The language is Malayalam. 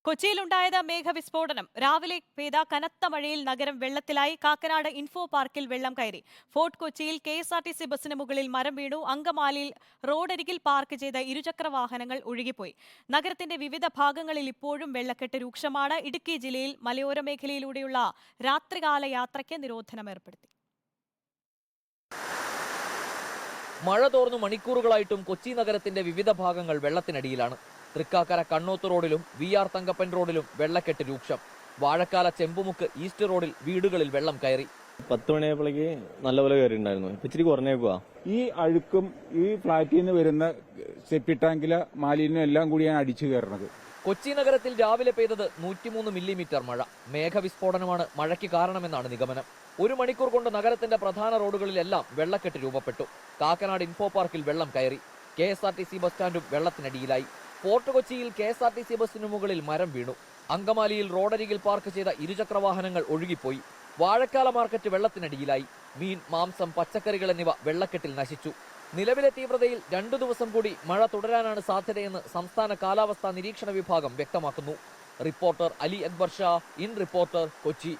കൊച്ചിയിലുണ്ടായത് മേഘവിസ്ഫോടനം. രാവിലെ പെയ്ത കനത്ത മഴയിൽ നഗരം വെള്ളത്തിലായി. കാക്കനാട് ഇൻഫോ പാർക്കിൽ വെള്ളം കയറി. ഫോർട്ട് കൊച്ചിയിൽ KSRTC ബസിന് മുകളിൽ മരം വീണു. അങ്കമാലിയിൽ റോഡരികിൽ പാർക്ക് ചെയ്ത ഇരുചക്ര വാഹനങ്ങൾ ഒഴുകിപ്പോയി. നഗരത്തിന്റെ വിവിധ ഭാഗങ്ങളിൽ ഇപ്പോഴും വെള്ളക്കെട്ട് രൂക്ഷമാണ്. ഇടുക്കി ജില്ലയിൽ മലയോര മേഖലയിലൂടെയുള്ള രാത്രികാല യാത്രയ്ക്ക് നിരോധനം ഏർപ്പെടുത്തി. മഴ തോർന്നു മണിക്കൂറുകളായിട്ടും കൊച്ചി നഗരത്തിന്റെ വിവിധ ഭാഗങ്ങൾ വെള്ളത്തിനടിയിലാണ്. തൃക്കാക്കര കണ്ണോത്ത് റോഡിലും VR തങ്കപ്പൻ റോഡിലും വെള്ളക്കെട്ട് രൂക്ഷം. വാഴക്കാല ചെമ്പുമുക്ക് ഈസ്റ്റ് റോഡിൽ വീടുകളിൽ വെള്ളം കയറി. 10 മണിയായപ്പോഴേക്ക് നല്ലപോലെ കയറിയിട്ടുണ്ടായിരുന്നു. ഇപ്പൊ ഇച്ചിരി കുറഞ്ഞേക്കുവാ. ഈ അഴുക്കും ഈ ഫ്ളാറ്റിൽ നിന്ന് വരുന്ന സെപ്റ്റി ടാങ്കിലെ മാലിന്യം എല്ലാം കൂടിയാണ് അടിച്ചു കയറുന്നത്. കൊച്ചി നഗരത്തിൽ രാവിലെ പെയ്തത് 103 മില്ലിമീറ്റർ മഴ. മേഘവിസ്ഫോടനമാണ് മഴയ്ക്ക് കാരണമെന്നാണ് നിഗമനം. 1 മണിക്കൂർ കൊണ്ട് നഗരത്തിന്റെ പ്രധാന റോഡുകളിലെല്ലാം വെള്ളക്കെട്ട് രൂപപ്പെട്ടു. കാക്കനാട് ഇൻഫോ പാർക്കിൽ വെള്ളം കയറി. KSRTC ബസ് സ്റ്റാൻഡും വെള്ളത്തിനടിയിലായി. ഫോർട്ട് കൊച്ചിയിൽ KSRTC ബസിനു മുകളിൽ മരം വീണു. അങ്കമാലിയിൽ റോഡരികിൽ പാർക്ക് ചെയ്ത ഇരുചക്ര വാഹനങ്ങൾ ഒഴുകിപ്പോയി. വാഴക്കാല മാർക്കറ്റ് വെള്ളത്തിനടിയിലായി. മീൻ, മാംസം, പച്ചക്കറികൾ എന്നിവ വെള്ളക്കെട്ടിൽ നശിച്ചു. നിലവിലെ തീവ്രതയിൽ 2 ദിവസം കൂടി മഴ തുടരാനാണ് സാധ്യതയെന്ന് സംസ്ഥാന കാലാവസ്ഥാ നിരീക്ഷണ വിഭാഗം വ്യക്തമാക്കുന്നു. Reporter Ali Akbar Shah, in reporter, Kochi.